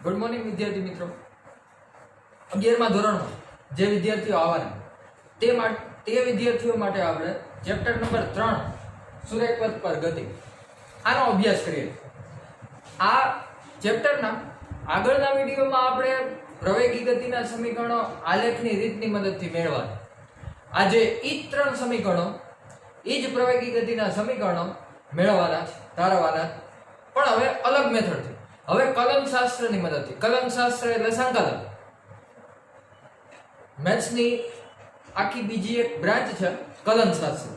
Good morning વિદ્યાર્થી મિત્રો. 11મા ધોરણમાં જે વિદ્યાર્થીઓ આવવાના તે વિદ્યાર્થીઓ માટે આપણે ચેપ્ટર નંબર 3 સુરેખપથ પર ગતિ આનો અભ્યાસ કરીએ. આ ચેપ્ટરના આગળના વિડીયોમાં આપણે પ્રવેગી ગતિના સમીકરણો આલેખની રીતની મદદથી મેળવવાના. આજે ઈ જ 3 સમીકરણો ઈ જ પ્રવેગી ગતિના સમીકરણો મેળવવાના તારવવાના, પણ હવે અલગ મેથડથી. હવે કલન શાસ્ત્રની મદદથી. કલન શાસ્ત્ર એટલે સંકલન. મેથ્સની આખી બીજી એક બ્રાન્ચ છે કલન શાસ્ત્ર,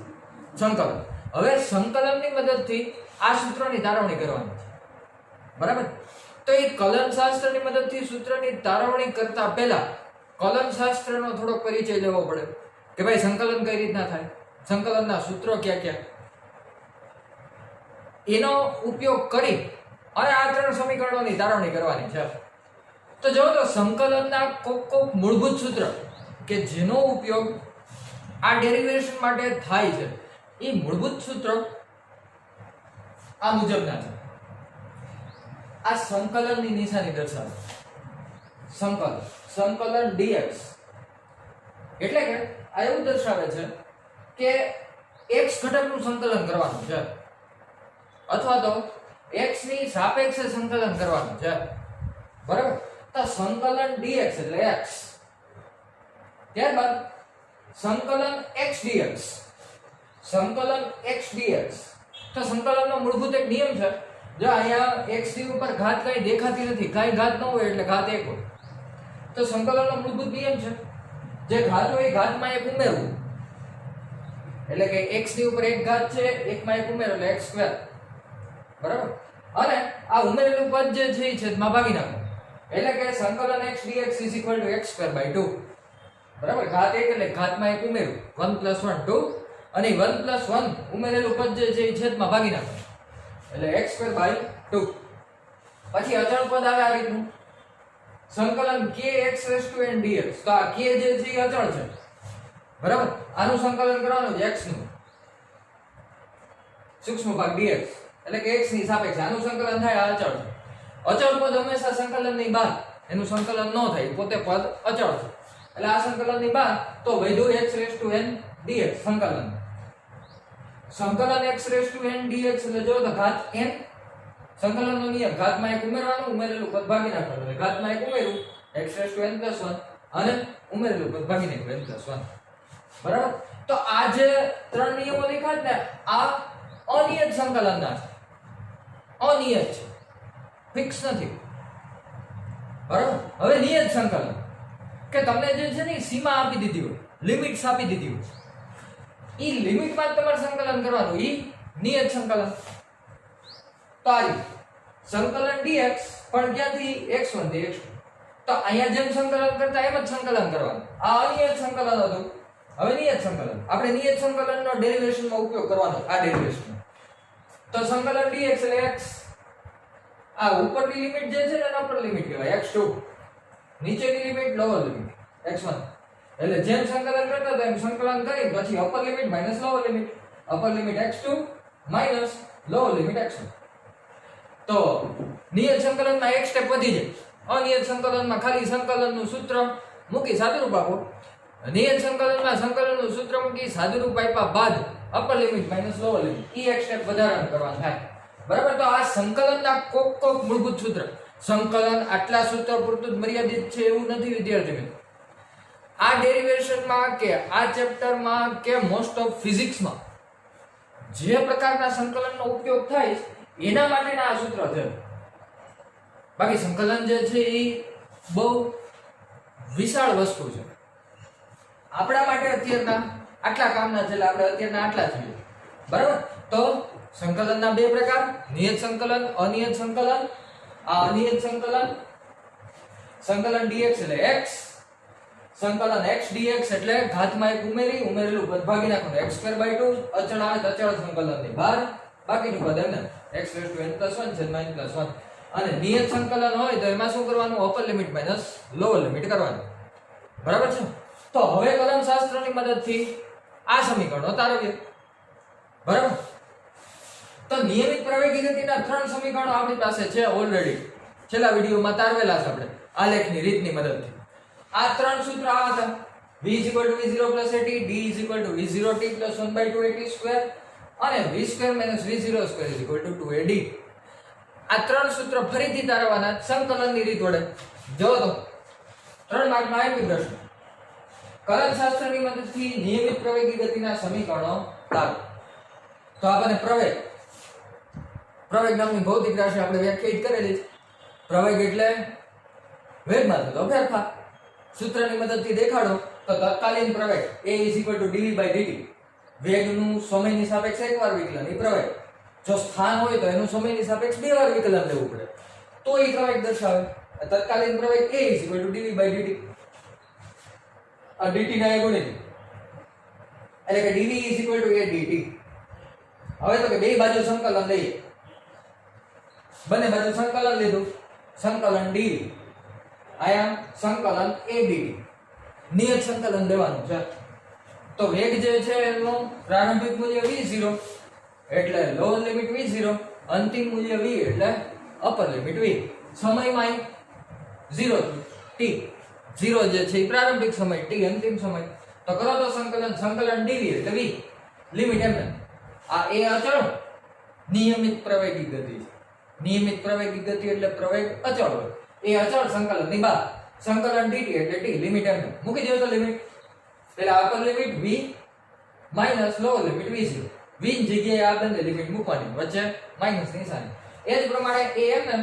સંકલન. હવે સંકલનની મદદથી આ સૂત્રની તારવણી કરવાની છે, બરાબર? તો એ કલન શાસ્ત્રની મદદથી સૂત્રની તારવણી કરતા પહેલા કલન શાસ્ત્રનો થોડોક પરિચય લેવો પડે કે ભાઈ સંકલન કઈ રીતના થાય, સંકલનના સૂત્રો ક્યાં ક્યાં, એનો ઉપયોગ કરી અને આ 3 સમીકરણોની તારવણી કરવાની છે. તો જો તો સંકલનના કોક મૂળભૂત સૂત્ર કે જેનો ઉપયોગ આ ડેરિવેશન માટે થાય છે, એ મૂળભૂત સૂત્ર આ મુજબના છે. આ સંકલનની નિશાની દર્શાવે. સંકલન dx એટલે કે આ એવું દર્શાવે છે કે x ઘટકનું સંકલન કરવાનું છે અથવા તો x ની સાપેક્ષે સંકલન કરવાનું છે, બરાબર? તો સંકલન dx એટલે x, ત્યારબાદ સંકલન x dx, સંકલન x dx. તો સંકલનનો મૂળભૂત એક નિયમ છે. જો અહીંયા x ની ઉપર ઘાત કઈ દેખાતી નથી, કઈ ઘાત ન હોય એટલે ઘાત 1 હોય. તો સંકલનનો મૂળભૂત નિયમ છે જે ઘાત હોય ઘાતમાં 1 ઉમેરવું, એટલે કે x ની ઉપર એક ઘાત છે, 1 માં 1 ઉમેરો એટલે x², બરાબર? અને આ ઉમેરેલું પદ જે છે એ છેદમાં ભાગી નાખો, એટલે કે સંકલન x dx x²/2, બરાબર? ઘાત 1 એટલે ઘાતમાં 1 ઉમેરું, 1 + 1 2, અને 1 + 1 ઉમેરેલું પદ જે છે એ છેદમાં ભાગી નાખો એટલે x²/2. પછી અચળ પદ આવે આ રીતનું સંકલન kxn dx. તો આ k જે છે એ અચળ છે, બરાબર? આનું સંકલન કરવાનું છે x નું સૂક્ષ્મ ભાગ dx, એટલે કે x ની સાપેક્ષે આનું સંકલન થાય. આ અચળ છે. અચળ પદ હંમેશા સંકલનની બહાર, એનું સંકલન ન થાય, પોતે પદ અચળ છે એટલે આ સંકલનની બહાર. તો વધ્યું xn dx સંકલન. સંકલન xn dx એટલે જો તો ઘાત n, સંકલનનો નિયમ ઘાતમાં 1 ઉમેરવાનું, ઉમેરેલું પદ ભાગી નાખવાનું, એટલે ઘાતમાં 1 ઉમેર્યું xn+1 અને ઉમેરેલું પદ ભાગી નાખ્યું n+1, બરાબર? તો આ જે 3 નિયમો લખ્યા ને આ અનિયત સંકલનના છે, અનિયત છે, ફિક્સ નથી, બરાબર? હવે નિયત સંકલન કે તમને જે છે ને સીમા આપી દીધી હોય, લિમિટ્સ આપી દીધી હોય, ઈ લિમિટમાં તમારે સંકલન કરવાનું, ઈ નિયત સંકલન. તો આ સંકલન dx પણ ક્યાંથી x1 થી x2. તો અહીંયા જેમ સંકલન કરતા એમ જ સંકલન કરવાનું. આ અનિયત સંકલન હતું, હવે નિયત સંકલન. આપણે નિયત સંકલનનો ડેરિવેશનમાં ઉપયોગ કરવાનો, આ ડેરિવેશન. તો સંકલન dx એટલે x, આ ઉપરની લિમિટ જે છે ને એના અપર લિમિટ કહેવાય x2, નીચેની લિમિટ લોઅર લિમિટ x1. એટલે જેમ સંકલન કરતા તેમ સંકલન કરી પછી upper limit minus lower limit, upper limit x2 minus lower limit x1. તો નિયત સંકલનમાં એક સ્ટેપ વધી જાય. અનિયત સંકલનમાં ખાલી સંકલનનું સૂત્ર મૂકી સાદુરૂપ આપો, નિયત સંકલનમાં સંકલનનું સૂત્ર મૂકી સાદુરૂપ આપ્યા બાદ upper limit minus lower limit, ઈ એક સ્ટેપ વધારાનું કરવાનું થાય, બરાબર? તો આ સંકલનના કોક મૂળભૂત સૂત્ર. સંકલન આટલા સૂત્ર પૂરતું જ મર્યાદિત છે એવું નથી વિદ્યાર્થી મિત્રો. આ ડેરિવેશનમાં કે આ ચેપ્ટરમાં કે મોસ્ટ ઓફ ફિઝિક્સમાં જે પ્રકારના સંકલનનો ઉપયોગ થાય એના માટેના આ સૂત્ર છે. બાકી સંકલન જે છે એ બહુ વિશાળ વસ્તુ છે. આપણા માટે અત્યારના આટલા કામના છે એટલે આપણે અત્યારના આટલા છીએ, બરાબર? તો સંકલનના 2 પ્રકાર, નિયત સંકલન, અનિયત સંકલન. આ અનિયત સંકલન સંકલન dx એટલે x, સંકલન x dx એટલે ઘાતમાં 1 ઉમેરી, ઉમેરેલું પદ ભાગી નાખવાનું x²/2, અચળ આવે તો અચળ સંકલનની બહાર, બાકીનું પદ એમને x n+1 અને નિયત સંકલન હોય તો એમાં શું કરવાનું? Upper limit minus lower limit કરવાની, બરાબર છે? તો હવે કલન શાસ્ત્રની મદદથી આ સમીકરણો તારવીએ, બરાબર? તો નિયમિત પ્રવેગી ગતિના 3 સમીકરણો આપણી પાસે છે ઓલરેડી. છેલ્લા વિડિયોમાં તારવેલા છે આપણે આલેખની રીતની મદદથી. આ ત્રણ સૂત્ર આવા હતા. v v0 at d v0t + 1/2 at² અને v² - v02 2ad. આ ત્રણ સૂત્ર ફરીથી તારવવાના સંકલનની રીત વડે. જો તો 3 માર્કનો આઈપી પ્રશ્ન. કલનશાસ્ત્રની મદદથી નિયમિત પ્રવેગી ગતિના સમીકરણો તારો. તો આપણને પ્રવેગ નામની ભૌતિક રાશિ આપણે વ્યાખ્યાયિત કરેલી છે. પ્રવેગ એટલે વેગમાં થતો ફેરફાર. સૂત્રની મદદથી દેખાડો તો તત્કાલીન પ્રવેગ a dv/dt. વેગનું સમયની સાપેક્ષે એકવાર વિકલન એ પ્રવેગ. જો સ્થાન હોય તો એનું સમયની સાપેક્ષ બે વાર વિકલન લેવું પડે તો એ પ્રવેગ દર્શાવે. તત્કાલીન પ્રવેગ a dv/dt. આ dt ના ગુણિત એટલે કે dv a dt. હવે તો કે બે બાજુ સંકલન લઈએ. બંને બાજુ સંકલન લીધું. સંકલન dv આયા સંકલન a dt. નિયત સંકલન લેવાનું છે. તો વેગ જે છે એનું પ્રારંભિક મૂલ્ય v0 એટલે લોઅર લિમિટ v0, અંતિમ મૂલ્ય v એટલે અપર લિમિટ v. સમયમાં 0 થી t. 0 જે છે એ પ્રારંભિક સમય, t અંતિમ સમય. તો કરો તો સંકલન dv એટલે v લિમિટ m. આ a અચળ નિયમિત પ્રવેગી ગતિ છે. નિયમિત પ્રવેગી ગતિ એટલે પ્રવેગ અચળ હોય. એ અચળ સંકલન ની બહાર. સંકલન dt એટલે t લિમિટ m. મૂકી દો તો લિમિટ. પેલા upper limit v minus lower limit v0. v ની જગ્યાએ આ બંને લિમિટ મૂકવાની, વચ્ચે માઈનસ નિશાની. એ જ પ્રમાણે am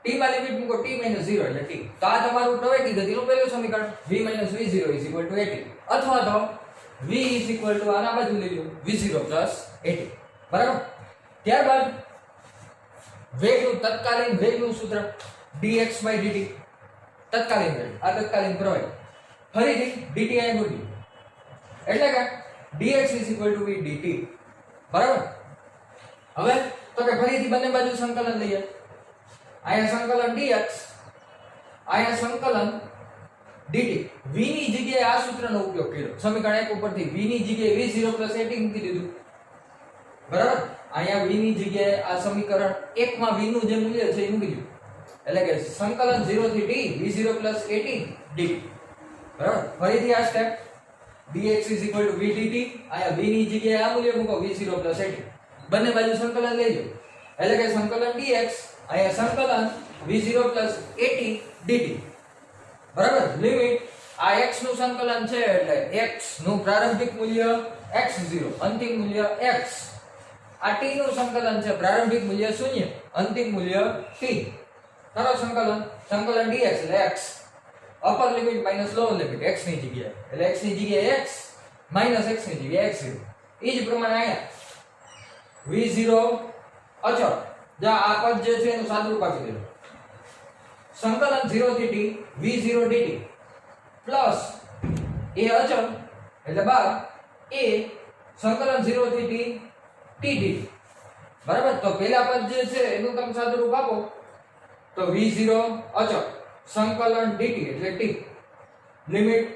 t માં લિમિટ મૂકો t - 0 એટલે t. તો આ તમારું પ્રવેગી ગતિનું પહેલું સમીકરણ v - v0 at. અથવા તો v આના બાજુ લઈ લો v0 at. બરાબર. ત્યારબાદ વેગનું તત્કાલીન વેગનું સૂત્ર dx/dt. તત્કાલીન વેગ, આ તત્કાલીન પ્રવેગ. ફરીથી dt અહીં ગોઠવી એટલે કે dx v dt. બરાબર. હવે તો કે ફરીથી બંને બાજુ સંકલન લઈએ. અહીંયા સંકલન dx, અહીંયા સંકલન dt. v ની જગ્યાએ આ સૂત્રનો ઉપયોગ કર્યો. સમીકરણ 1 ઉપરથી v ની જગ્યાએ v0 at મૂકી દીધું. બરાબર. અહીંયા v ની જગ્યાએ આ સમીકરણ 1 માં v નું જે મૂલ્ય છે એ મૂકી દીધું. એટલે કે સંકલન 0 થી t v0 at dt. બરાબર. ફરીથી આ સ્ટેપ dx v dt. અહીંયા v ની જગ્યાએ આ મૂલ્ય મૂકો v0 at. બંને બાજુ સંકલન લેજો એટલે કે સંકલન dx, અહીંયા સંકલન v0 at dt. બરાબર. લિમિટ આ x નું સંકલન છે એટલે x નું પ્રારંભિક મૂલ્ય x0, અંતિમ મૂલ્ય x. આ t નું સંકલન છે, પ્રારંભિક મૂલ્ય 0, અંતિમ મૂલ્ય t. કરો સંકલન dx એટલે x, upper limit minus lower limit x ની જગ્યાએ એટલે x ની જગ્યાએ x માઈનસ x ની જગ્યાએ x0. એ જ પ્રમાણે અહીંયા v0 અચળ. જા આ પદ જે છે એનું સાદુરૂપ આપી દેજો. સંકલન 0 થી t v0 dt plus a અચળ એટલે બાદ a સંકલન 0 થી t t dt. બરાબર. તો પહેલા પદ જે છે એનું તમે સાદુરૂપ આપો તો v0 અચળ સંકલન dt એટલે t લિમિટ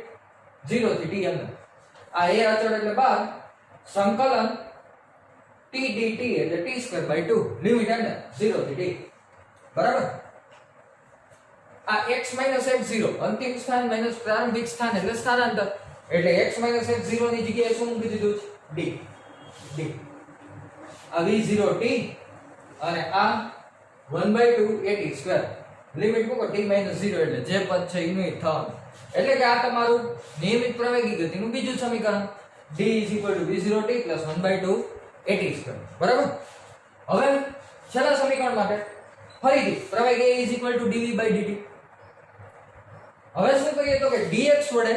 0 થી t અંદર. આ a અચળ એટલે બાદ સંકલન t dt એટલે t²/2 લિમિટ અંદર 0 થી t. બરાબર. આ x - x0 અંતિમ સ્થાન માઈનસ પ્રારંભિક સ્થાન એટલે સ્થાનાંતર. એટલે x - x0 ની જગ્યાએ શું મૂકી દીધું છે d. આ v0t અને આ 1/2 at². લિમિટ મૂકો t - 0 એટલે જે પદ છે એનું થવાનું. એટલે કે આ તમારું નિયમિત પ્રવેગી ગતિનું બીજું સમીકરણ d v0t + 1/2 at². બરાબર. હવે છેલ્લા સમીકરણ માટે ફરીથી પ્રવેગ a dv/dt. હવે શું કરીએ તો કે dx વડે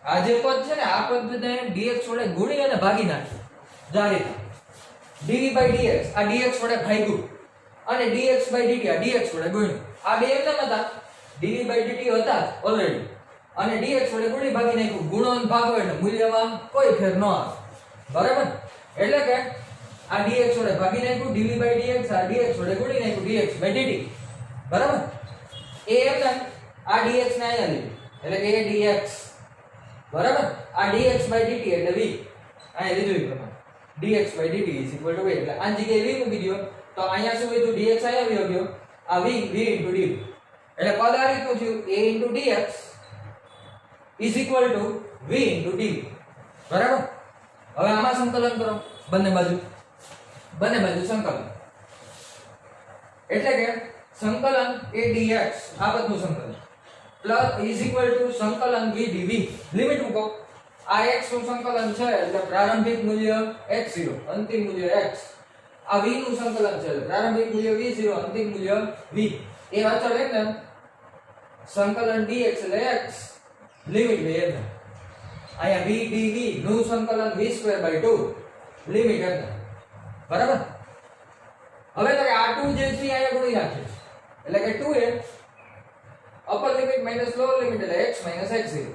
આ જે પદ છે ને આ પદને dx વડે ગુણી અને ભાગી નાખીએ. જારી dv/dx આ dx વડે ભાગ્યું અને dx/dt આ dx વડે ગુણ્યું. આ બે એમ હતા dv/dt હતા ઓલરેડી અને dx વડે ગુણી ભાગી નાખ્યું. ગુણો અને ભાગો એટલે મૂલ્યમાં કોઈ ફેર ન આવે. બરાબર. એટલે કે આ dx વડે ભાગી નાખ્યું dv/dx, આ dx વડે ગુણી નાખ્યું dx/dt. બરાબર. એ એમ આ dx ને અહીંયા લીધું એટલે a dx. બરાબર. આ dx/dt એટલે v અહીંયા લીધું એ પ્રમાણે dx/dt v એટલે આ જગ્યાએ v મૂકી દો તો અહીંયા શું કીધું dx અહીંયા આવી ગયો આ v into dv. એટલે પદ આ રીતનું થયું a into dx is equal to v into dv. બરાબર. હવે આમાં સંકલન કરો બંને બાજુ સંકલન, એટલે કે સંકલન a dx આ બધું સંકલન પ્લસ is equal to સંકલન v dv. લિમિટ મૂકો. આ x નું સંકલન છે એટલે પ્રારંભિક મૂલ્ય x0 અંતિમ મૂલ્ય x. આ v નું સંકલન છે એટલે પ્રારંભિક મૂલ્ય v0 અંતિમ મૂલ્ય v. એ અચળ એટલે સંકલન dx એટલે x લિમિટ લે એટલે આયા v dv નું સંકલન v²/2 લિમિટ એટલે. બરાબર. હવે તો આ 2 જે છે આયા ગુણી નાખીએ એટલે કે 2a upper limit minus lower limit એટલે x - x0.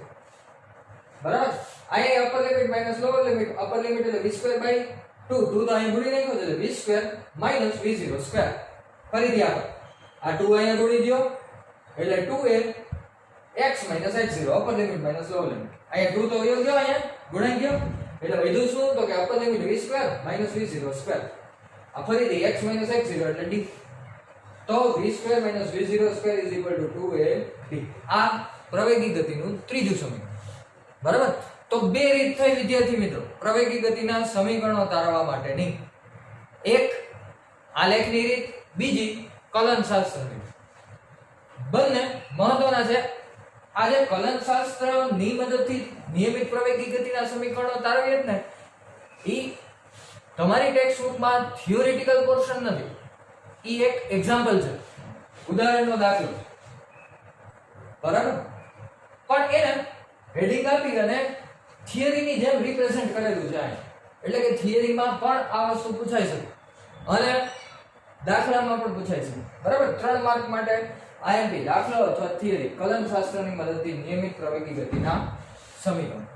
બરાબર. આયા upper limit minus lower limit, upper limit એટલે v²/2 2 તો અહીં ગુણી નાખ્યો એટલે v² - v0². ફરીથી આ 2 અહીંયા ગુણી દો એટલે 2a x - x0 upper limit minus lower limit. અહીંયા 2 તો વયો ગયો, અહીંયા ગુણાઈ ગયો એટલે વધ્યું શું તો કે અપર લિમિટ v² - v0². આ ફરીથી x - x0 એટલે d. તો v² - v0² = 2ad. આ પ્રવેગી ગતિનું ત્રીજું સમીકરણ. બરાબર. તો બે રીત થઈ વિદ્યાર્થી મિત્રો પ્રવેગી ગતિના સમીકરણો તારવવા માટેની. એક આલેખની રીત, બીજી કલનશાસ્ત્રની. બંને મહત્વના છે. આજે કલનશાસ્ત્રની મદદથી નિયમિત પ્રવેગી ગતિના સમીકરણો તારવીએ જ ને, ઈ તમારી ટેક્સ્ટ બુકમાં થિયોરિટિકલ પોર્શન નથી. ઈ એક એક્ઝામ્પલ છે, ઉદાહરણનો દાખલો. બરાબર. પણ એને હેડિંગ આપી અને થિયરીની જેમ રિપ્રેઝન્ટ કરેલું છે. એટલે કે થિયરીમાં પણ આ વસ્તુ પૂછાઈ શકે અને દાખલામાં પણ પૂછાઈ શકે. બરાબર. 3 માર્ક માટે IMP દાખલો અથવા થિયરી કલનશાસ્ત્રની મદદથી નિયમિત પ્રવેગી ગતિના સમીકરણ.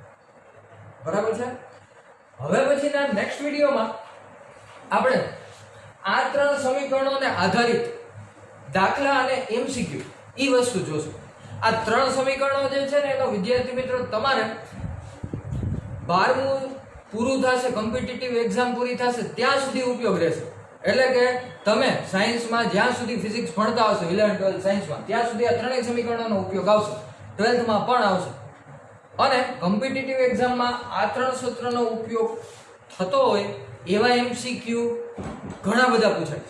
બરાબર છે. હવે પછીના નેક્સ્ટ વિડિયોમાં આપણે આ 3 સમીકરણોને આધારિત દાખલા અને MCQ ઈ વસ્તુ જોશું. આ 3 સમીકરણો જે છે ને એનો વિદ્યાર્થી મિત્રો તમારે 12મું પૂરું થશે, કોમ્પિટિટિવ એક્ઝામ પૂરી થશે ત્યાં સુધી ઉપયોગ રહેશે. એટલે કે તમે સાયન્સમાં જ્યાં સુધી ફિઝિક્સ ભણતા હશો 11 12 સાયન્સમાં ત્યાં સુધી આ ત્રણેય સમીકરણોનો ઉપયોગ આવશે. 12th માં પણ આવશે. અને કોમ્પિટિટિવ એક્ઝામમાં આ 3 સૂત્રનો ઉપયોગ થતો હોય એવા MCQ ઘણા બધા પૂછાય.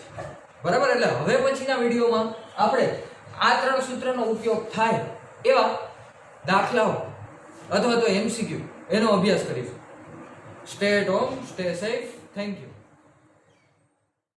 બરાબર. એટલે હવે પછીના વિડીયોમાં આપણે આ 3 સૂત્રનો ઉપયોગ થાય એવા દાખલાઓ અથવા તો MCQ એનો અભ્યાસ કરીશું. Stay at home, stay safe. Thank you.